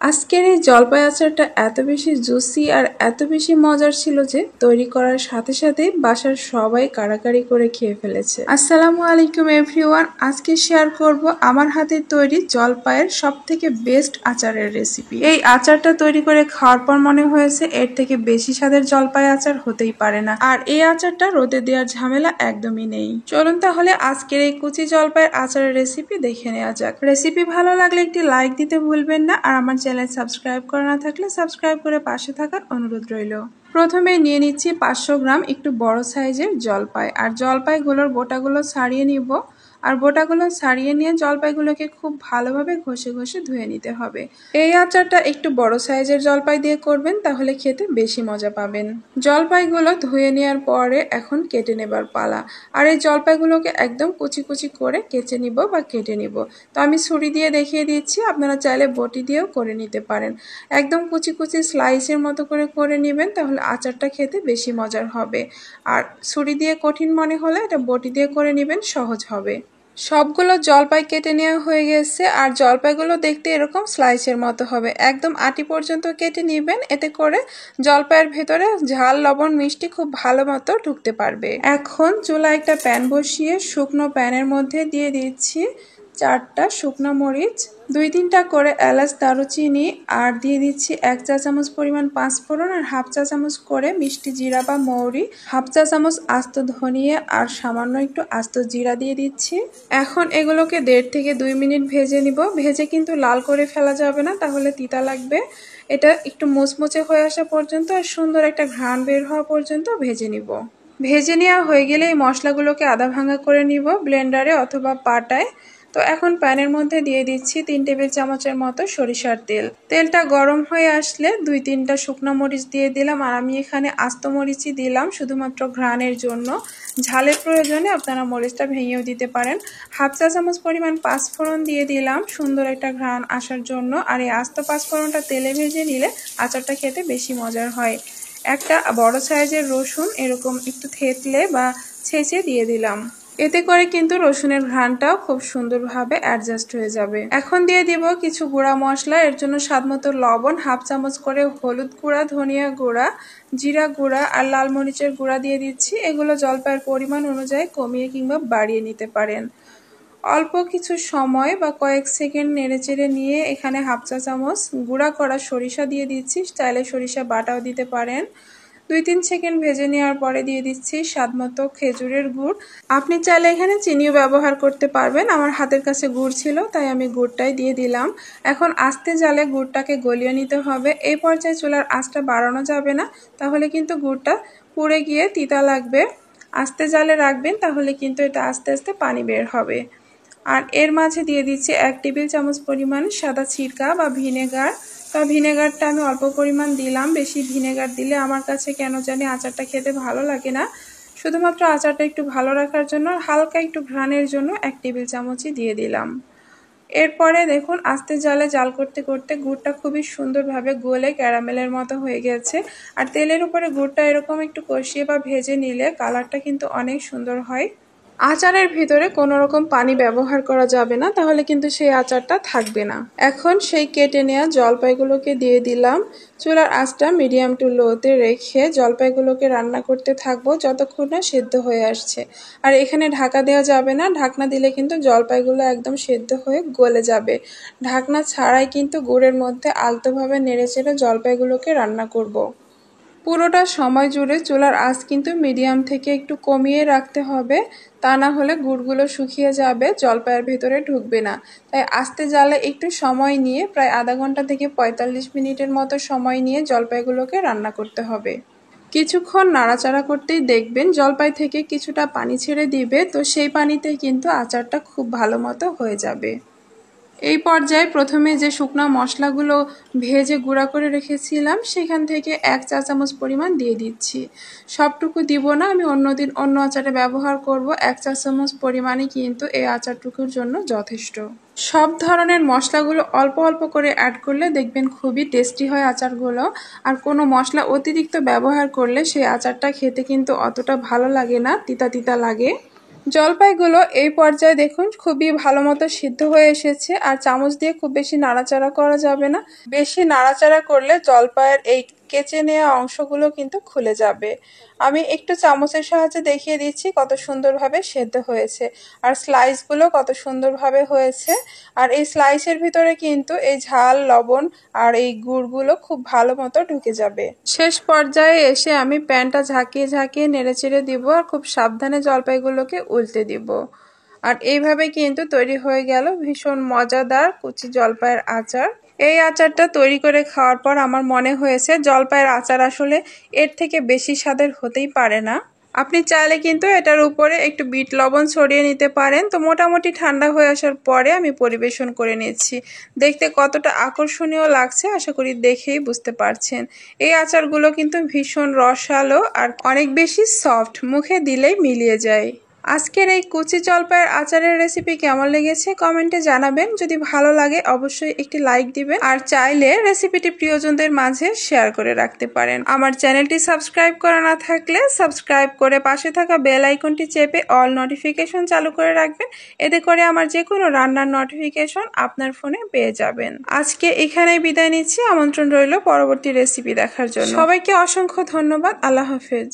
আজকের এই জলপাই আচারটা এত বেশি জুসি আর এত বেশি মজার ছিল যে তৈরি করার সাথে সাথে বাসার সবাই কাড়াকাড়ি করে খেয়ে ফেলেছে। আসসালামু আলাইকুম এভরিওয়ান, আজকে শেয়ার করব আমার হাতে তৈরি জলপাইয়ের সবথেকে বেস্ট আচারের রেসিপি। এই আচারটা তৈরি করে খাওয়ার পর মনে হয়েছে এর থেকে বেশি স্বাদের জলপাই আচার হতেই পারে না। আর এই আচারটা রোদে দেওয়ার ঝামেলা একদমই নেই। চলুন তাহলে আজকের এই কুচি জলপাইয়ের আচারের রেসিপি দেখে নেওয়া যাক। রেসিপি ভালো লাগলে একটি লাইক দিতে ভুলবেন না, আর আমার চ্যানেল সাবস্ক্রাইব করা না থাকলে সাবস্ক্রাইব করে পাশে থাকার অনুরোধ রইল। প্রথমে নিয়ে নিচ্ছি 500 গ্রাম একটু বড় সাইজের জলপাই, আর জলপাইগুলোর বোটাগুলো ছাড়িয়ে নিব। আর বোটাগুলো ছাড়িয়ে নিয়ে জলপাইগুলোকে খুব ভালোভাবে ঘষে ঘষে ধুয়ে নিতে হবে। এই আচারটা একটু বড় সাইজের জলপাই দিয়ে করবেন, তাহলে খেতে বেশি মজা পাবেন। জলপাইগুলো ধুয়ে নেওয়ার পরে এখন কেটে নেবার পালা। আর এই জলপাইগুলোকে একদম কুচি কুচি করে কেচে নিব বা কেটে নিব। তো আমি ছুরি দিয়ে দেখিয়ে দিচ্ছি, আপনারা চাইলে বটি দিয়েও করে নিতে পারেন। একদম কুচি কুচি স্লাইসের মতো করে নেবেন, তাহলে আচারটা খেতে বেশি মজার হবে। আর ছুরি দিয়ে কঠিন মনে হলে এটা বটি দিয়ে করে নেবেন, সহজ হবে। সবগুলো জলপাই কেটে নেওয়া হয়ে গেছে, আর জলপাইগুলো দেখতে এরকম স্লাইসের মতো হবে। একদম আটি পর্যন্ত কেটে নেবেন, এতে করে জলপাইয়ের ভেতরে ঝাল লবণ মিষ্টি খুব ভালো মতো ঢুকতে পারবে। এখন চুলায় একটা প্যান বসিয়ে শুকনো প্যানের মধ্যে দিয়ে দিচ্ছি 4টা শুকনো মরিচ, 2-3টা করে এলাচ দারুচিনি, আর দিয়ে দিচ্ছি 1 চা চামচ পরিমাণ পাঁচফোড়ন, আর হাফ চা চামচ করে মিষ্টি জিরা বা মৌরি, হাফ চা চামচ আস্ত ধনিয়া, আর সামান্য একটু আস্ত জিরা দিয়ে দিচ্ছি। এখন এগুলোকে 1.5 থেকে 2 মিনিট ভেজে নিব। ভেজে কিন্তু লাল করে ফেলা যাবে না, তাহলে তিতা লাগবে। এটা একটু মুচমুচে হয়ে আসা পর্যন্ত আর সুন্দর একটা ঘ্রাণ বের হওয়া পর্যন্ত ভেজে নিব। ভেজে নেওয়া হয়ে গেলে এই মশলাগুলোকে আধা ভাঙা করে নিব ব্লেন্ডারে অথবা পাটায়। তো এখন প্যানের মধ্যে দিয়ে দিচ্ছি 3 টেবিল চামচের মতো সরিষার তেল। তেলটা গরম হয়ে আসলে 2-3টা শুকনো মরিচ দিয়ে দিলাম, আর আমি এখানে আস্ত মরিচই দিলাম শুধুমাত্র ঘ্রাণের জন্য। ঝালের প্রয়োজনে আপনারা মরিচটা ভেঙেও দিতে পারেন। হাফ চা চামচ পরিমাণ পাঁচফোড়ন দিয়ে দিলাম সুন্দর একটা ঘ্রাণ আসার জন্য। আর এই আস্ত পাঁচফোড়নটা তেলে ভেজে নিলে আচারটা খেতে বেশি মজার হয়। একটা বড় সাইজের রসুন এরকম একটু থেতলে বা ছেঁচে দিয়ে দিলাম, এতে করে কিন্তু রসুনের ঘ্রাণটাও খুব সুন্দরভাবে অ্যাডজাস্ট হয়ে যাবে। এখন দিয়ে দিব কিছু গুঁড়া মশলা, এর জন্য স্বাদমতো লবণ, হাফ চামচ করে হলুদ গুঁড়া, ধনিয়া গুঁড়া, জিরা গুঁড়া আর লাল মরিচের গুঁড়া দিয়ে দিচ্ছি। এগুলো জলপাইয়ের পরিমাণ অনুযায়ী কমিয়ে কিংবা বাড়িয়ে নিতে পারেন। অল্প কিছু সময় বা কয়েক সেকেন্ড নেড়েচেড়ে নিয়ে এখানে হাফ চা চামচ গুঁড়া করা সরিষা দিয়ে দিচ্ছি, চাইলে সরিষা বাটাও দিতে পারেন। 2-3 সেকেন্ড ভেজে নেওয়ার পরে দিয়ে দিচ্ছি স্বাদমতো খেজুরের গুড়। আপনি চাইলে এখানে চিনিও ব্যবহার করতে পারবেন, আমার হাতের কাছে গুড় ছিল তাই আমি গুড়টাই দিয়ে দিলাম। এখন আস্তে জালে গুড়টাকে গলিয়ে নিতে হবে। এই পর্যায়ে চুলার আঁচটা বাড়ানো যাবে না, তাহলে কিন্তু গুড়টা পুড়ে গিয়ে তিতা লাগবে। আস্তে জালে রাখবেন, তাহলে কিন্তু এটা আস্তে আস্তে পানি বের হবে। আর এর মাঝে দিয়ে দিচ্ছি 1 টেবিল চামচ পরিমাণ সাদা সিরকা বা ভিনেগার। তা ভিনেগারটা আমি অল্প পরিমাণ দিলাম, বেশি ভিনেগার দিলে আমার কাছে কেন জানি আচারটা খেতে ভালো লাগে না। শুধুমাত্র আচারটা একটু ভালো রাখার জন্য হালকা একটু ঘ্রাণের জন্য 1 টেবিল চামচই দিয়ে দিলাম। এরপরে দেখুন আস্তে জালে জাল করতে করতে গুড়টা খুবই সুন্দরভাবে গলে ক্যারামেলের মতো হয়ে গেছে। আর তেলের উপরে গুড়টা এরকম একটু কষিয়ে বা ভেজে নিলে কালারটা কিন্তু অনেক সুন্দর হয়। আচারের ভিতরে কোনো রকম পানি ব্যবহার করা যাবে না, তাহলে কিন্তু সেই আচারটা থাকবে না। এখন সেই কেটে নেওয়া জলপাইগুলোকে দিয়ে দিলাম। চুলার আঁচটা মিডিয়াম টু লোতে রেখে জলপাইগুলোকে রান্না করতে থাকবো যতক্ষণ না সেদ্ধ হয়ে আসছে। আর এখানে ঢাকা দেওয়া যাবে না, ঢাকনা দিলে কিন্তু জলপাইগুলো একদম সেদ্ধ হয়ে গলে যাবে। ঢাকনা ছাড়াই কিন্তু গুড়ের মধ্যে আলতোভাবে নেড়েচেড়ে জলপাইগুলোকে রান্না করব। পুরোটা সময় জুড়ে চুলার আঁচ কিন্তু মিডিয়াম থেকে একটু কমিয়ে রাখতে হবে, তা না হলে গুড়গুলো শুকিয়ে যাবে, জলপাইয়ের ভেতরে ঢুকবে না। তাই আস্তে জালে একটু সময় নিয়ে প্রায় আধা ঘন্টা থেকে 45 মিনিটের মতো সময় নিয়ে জলপাইগুলোকে রান্না করতে হবে। কিছুক্ষণ নাড়াচাড়া করতেই দেখবেন জলপাই থেকে কিছুটা পানি ছেড়ে দিবে, তো সেই পানিতেই কিন্তু আচারটা খুব ভালো মতো হয়ে যাবে। এই পর্যায়ে প্রথমে যে শুকনো মশলাগুলো ভেজে গুঁড়া করে রেখেছিলাম সেখান থেকে 1 চা চামচ পরিমাণ দিয়ে দিচ্ছি। সবটুকু দিব না, আমি অন্যদিন অন্য আচারে ব্যবহার করব। 1 চা চামচ পরিমাণই কিন্তু এই আচারটুকুর জন্য যথেষ্ট। সব ধরনের মশলাগুলো অল্প অল্প করে অ্যাড করলে দেখবেন খুবই টেস্টি হয় আচারগুলো। আর কোনো মশলা অতিরিক্ত ব্যবহার করলে সেই আচারটা খেতে কিন্তু অতটা ভালো লাগে না, তিতা তিতা লাগে। জলপাইগুলো এই পর্যায়ে দেখুন খুবই ভালো মতো সিদ্ধ হয়ে এসেছে, আর চামচ দিয়ে খুব বেশি নাড়াচাড়া করা যাবে না। বেশি নাড়াচাড়া করলে জলপাইয়ের এই কেচে নেওয়া অংশগুলো কিন্তু খুলে যাবে। আমি একটু চামচের সাহায্যে দেখিয়ে দিচ্ছি কত সুন্দরভাবে সেদ্ধ হয়েছে, আর স্লাইসগুলো কত সুন্দরভাবে হয়েছে। আর এই স্লাইসের ভিতরে কিন্তু এই ঝাল, লবণ আর এই গুড়গুলো খুব ভালো মতো ঢুকে যাবে। শেষ পর্যায়ে এসে আমি প্যানটা ঝাঁকিয়ে ঝাঁকিয়ে নেড়েচেড়ে দিব, আর খুব সাবধানে জলপাইগুলোকে উল্টে দিব। আর এইভাবে কিন্তু তৈরি হয়ে গেল ভীষণ মজাদার কুচি জলপাইয়ের আচার। এই আচারটা তৈরি করে খাওয়ার পর আমার মনে হয়েছে জলপাইয়ের আচার আসলে এর থেকে বেশি স্বাদের হতেই পারে না। আপনি চাইলে কিন্তু এটার উপরে একটু বিট লবণ ছড়িয়ে নিতে পারেন। তো মোটামুটি ঠান্ডা হয়ে আসার পরে আমি পরিবেশন করে নিচ্ছি। দেখতে কতটা আকর্ষণীয় লাগছে আশা করি দেখেই বুঝতে পারছেন। এই আচারগুলো কিন্তু ভীষণ রসালো আর অনেক বেশি সফট, মুখে দিলেই মিলিয়ে যায়। আজকের এই কুচি জলপাইয়ের আচারের রেসিপি কেমন লেগেছে কমেন্টে জানাবেন। যদি ভালো লাগে অবশ্যই একটি লাইক দিবেন, আর চাইলে রেসিপিটি প্রিয়জনদের মাঝে শেয়ার করে রাখতে পারেন। আমার চ্যানেলটি সাবস্ক্রাইব করা না থাকলে সাবস্ক্রাইব করে পাশে থাকা বেল আইকনটি চেপে অল নোটিফিকেশন চালু করে রাখবেন। এতে করে আমার যে কোনো রান্নার নোটিফিকেশন আপনার ফোনে পেয়ে যাবেন। আজকে এখানেই বিদায় নিচ্ছি, আমন্ত্রণ রইল পরবর্তী রেসিপি দেখার জন্য। সবাইকে অসংখ্য ধন্যবাদ। আল্লাহ হাফেজ।